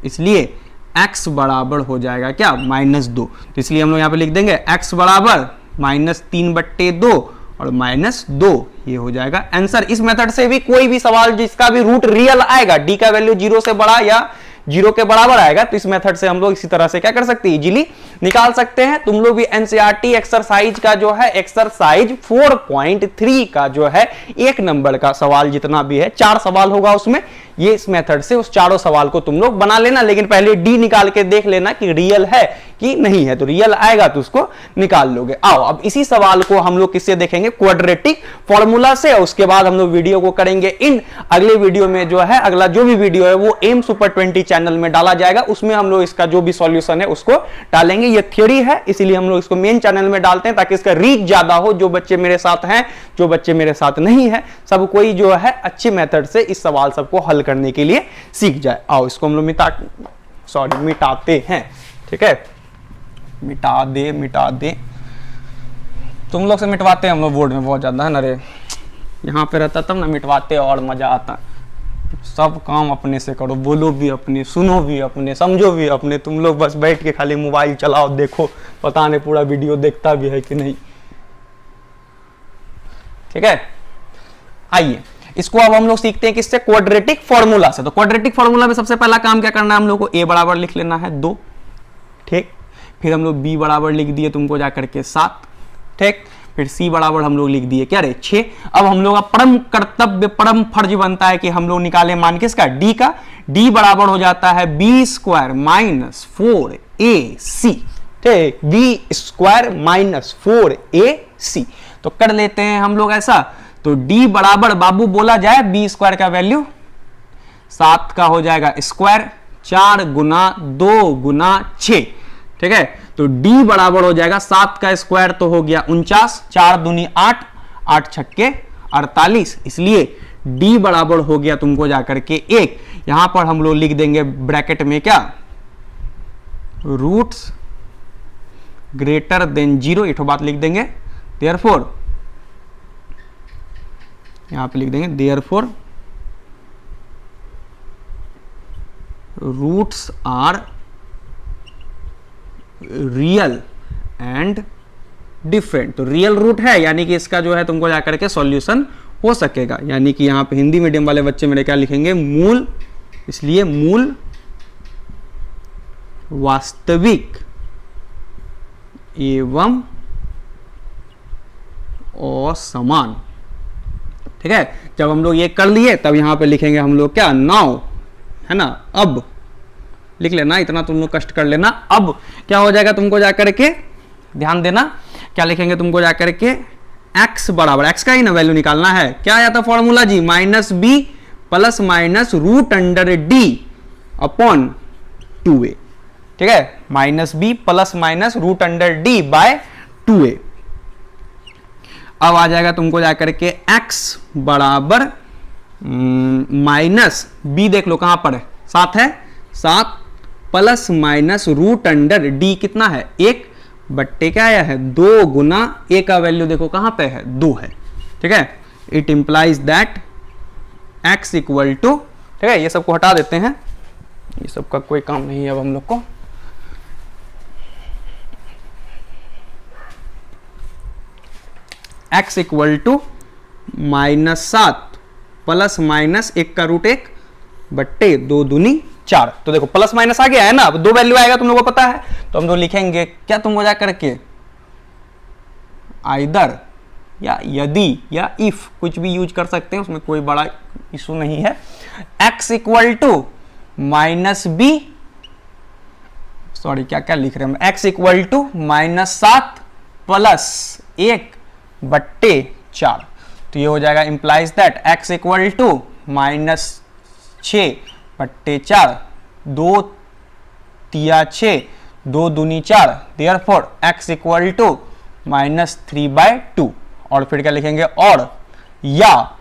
इसलिए x बराबर हो जाएगा क्या, -2। तो इसलिए हम लोग यहाँ पे लिख देंगे x बराबर -3/2 और -2, ये हो जाएगा आंसर। इस मेथड से भी कोई भी सवाल जिसका भी रूट रियल आएगा, d का वैल्यू 0 से बड़ा या 0 के बराबर आएगा, तो इस मेथड से हम लोग इसी तरह से क्या कर सकते हैं, इजीली निकाल सकते हैं। तुम लोग भी एनसीईआरटी एक्सरसाइज का जो है एक्सरसाइज 4.3 का जो है 1 नंबर का सवाल जितना भी है, 4 सवाल होगा उसमें, ये इस मेथड से उस चारों सवाल को तुम लोग बना लेना। लेकिन पहले डी निकाल के देख लेना कि रियल है कि नहीं है, तो रियल आएगा तो उसको निकाल लोगे। आओ अब इसी सवाल को हम लोग किससे देखेंगे, क्वाड्रेटिक फॉर्मूला से। उसके बाद हम लोग वीडियो को करेंगे इन अगले वीडियो में जो है, अगला जो भी वीडियो है वो एम सुपर 20 चैनल में डाला जाएगा, उसमें हम लोग इसका जो भी सॉल्यूशन है उसको डालेंगे। ये थ्योरी है इसीलिए हम लोग इसको मेन चैनल में डालते हैं ताकि इसका रीच ज्यादा हो। जो बच्चे मेरे साथ हैं, जो बच्चे मेरे साथ नहीं है, सब कोई जो है अच्छे मेथड से इस सवाल सबको हल करने के लिए सीख जाए। आओ इसको हम लोग मिटाते हैं। ठीक है, मिटा दे तुम लोग से मिटवाते हैं हम लोग बोर्ड में बहुत ज्यादा है ना रे, यहाँ पे रहता तब ना मिटवाते और मजा आता। सब काम अपने से करो, बोलो भी अपने, सुनो भी अपने, समझो भी अपने। तुम लोग बस बैठ के खाली मोबाइल चलाओ, देखो, पता नहीं पूरा वीडियो देखता भी है कि नहीं। ठीक है, आइए इसको अब हम लोग सीखते हैं किससे, क्वाड्रेटिक फॉर्मूला से। तो क्वाड्रेटिक फॉर्मूला में सबसे पहला काम क्या करना है, हम लोग को a बराबर लिख लेना है 2। ठीक, फिर हम लोग b बराबर लिख दिए तुमको जाकर के 7। ठीक, फिर c बराबर हम लोग लिख दिए क्या रे 6। अब हम लोग का परम कर्तव्य, परम फर्ज बनता है कि हम लोग निकाले मान किसका, d का। d बराबर हो जाता है b² माइनस 4ac। ठीक, b² माइनस 4ac। तो कर लेते हैं हम लोग ऐसा, तो d बराबर बाबू बोला जाए b² का वैल्यू 7 का हो जाएगा स्क्वायर, 4 गुना 2 गुना 6। ठीक है, तो d बराबर हो जाएगा 7 का स्क्वायर तो हो गया 49, 4 दूनी 8, 8 छक्के 48, इसलिए d बराबर हो गया तुमको जाकर के 1। यहां पर हम लोग लिख देंगे ब्रैकेट में क्या, रूट्स ग्रेटर देन 0, ये बात लिख देंगे। देयरफॉर यहां पे लिख देंगे therefore roots are real and different. तो रियल रूट है यानी कि इसका जो है तुमको जाकर के सॉल्यूशन हो सकेगा। यानी कि यहां पे हिंदी मीडियम वाले बच्चे मेरे क्या लिखेंगे, मूल, इसलिए मूल वास्तविक एवं असमान। ठीक है, जब हम लोग ये कर लिए तब यहां पे लिखेंगे हम लोग क्या, नाउ, है ना, अब लिख लेना, इतना तुम लोग कष्ट कर लेना। अब क्या हो जाएगा तुमको जाकर के, ध्यान देना, क्या लिखेंगे तुमको जाकर के, x बराबर, x का ही ना वैल्यू निकालना है। क्या आया था फॉर्मूला जी, -b plus minus √d upon 2a। ठीक है, -b plus minus √d by 2a। अब आ जाएगा तुमको जाकर के x बराबर माइनस b, देख लो कहां पर है, 7 है, 7 प्लस माइनस √d कितना है 1 बट्टे क्या आया है 2 गुना ए का वैल्यू देखो कहां पे है 2 है, ठीक है। It implies that x equal to, ठीक है, ये सबको हटा देते हैं, ये सब का कोई काम नहीं है अब हम लोग को। x equal to -7 plus minus 1 का रूट 1 बट्टे 2 दूनी 4। तो देखो प्लस माइनस आ गया है ना, अब 2 वैल्यू आएगा तुम लोगों को पता है, तो हम लोग लिखेंगे क्या तुमको जा करके आइदर या यदि या इफ कुछ भी यूज कर सकते हैं, उसमें कोई बड़ा इशू नहीं है। x equal to -b, sorry क्या क्या लिख रहे हैं हम, x इक्वल टू -7 प्लस 1 बट्टे 4। तो ये हो जाएगा implies that x equal to -6 बट्टे 4, 2 तिया 6, 2 दूनी 4, देयरफॉर x इक्वल टू -3/2। और फिर क्या लिखेंगे और या,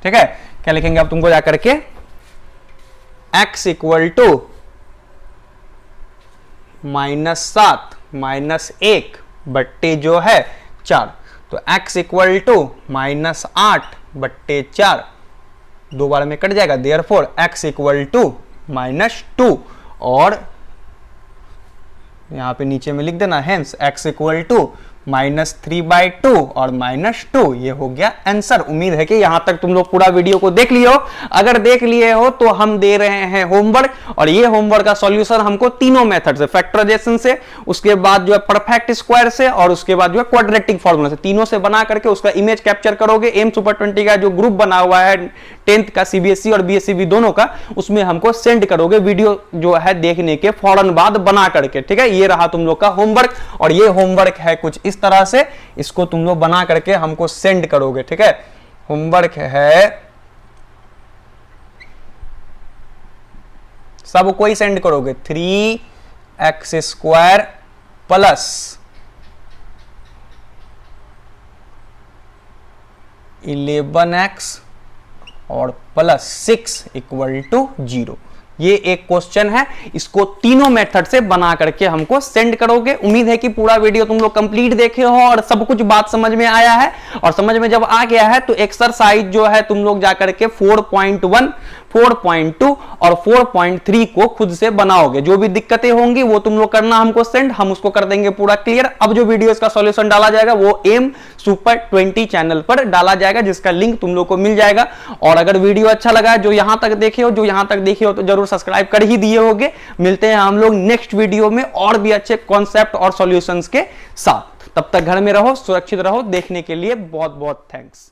ठीक है, क्या लिखेंगे अब तुमको जाकर के x इक्वल टू -7 -1 बट्टे जो है 4। तो x इक्वल टू -8 बट्टे 4 दो बार में कट जाएगा, देयरफॉर x इक्वल टू -2। और यहां पे नीचे में लिख देना हेंस x इक्वल टू -3/2 और -2। ये हो गया आंसर। उम्मीद है कि यहां तक तुम लोग पूरा वीडियो को देख लियो। अगर देख लिए हो तो हम दे रहे हैं होमवर्क, और ये होमवर्क का सॉल्यूशन हमको तीनों मेथड से, फैक्टराइजेशन से, उसके बाद जो है परफेक्ट स्क्वायर से, और उसके बाद जो है क्वाड्रेटिक फॉर्मूला से, तीनों से बना करके उसका इमेज कैप्चर करोगे। एम सुपर 20 का जो ग्रुप बना हुआ है 10th का सीबीएसई और बीएसईबी दोनों का, उसमें हमको सेंड करोगे वीडियो जो है देखने के फौरन बाद बना करके, ठीक है। ये रहा तुम लोग का होमवर्क, और ये होमवर्क है कुछ इस तरह से, इसको तुम लोग बना करके हमको सेंड करोगे, ठीक है। होमवर्क है, सब कोई सेंड करोगे 3x² प्लस 11x और प्लस 6 इक्वल टू 0। ये एक क्वेश्चन है, इसको तीनों मेथड से बना करके हमको सेंड करोगे। उम्मीद है कि पूरा वीडियो तुम लोग कंप्लीट देखे हो और सब कुछ बात समझ में आया है। और समझ में जब आ गया है तो एक्सरसाइज जो है तुम लोग जाकर के 4.1, 4.2 और 4.3 को खुद से बनाओगे। जो भी दिक्कतें होंगी वो तुम लोग करना हमको सेंड, हम उसको कर देंगे पूरा क्लियर। अब जो वीडियो इसका सॉल्यूशन डाला जाएगा वो एम सुपर 20 चैनल पर डाला जाएगा, जिसका लिंक तुम लोग को मिल जाएगा। और अगर वीडियो अच्छा लगा है, जो यहां तक देखे हो तो जरूर सब्सक्राइब कर ही दिए होगे। मिलते हैं हम लोग नेक्स्ट वीडियो में और भी अच्छे कॉन्सेप्ट और सॉल्यूशंस के साथ। तब तक घर में रहो, सुरक्षित रहो। देखने के लिए बहुत बहुत थैंक्स।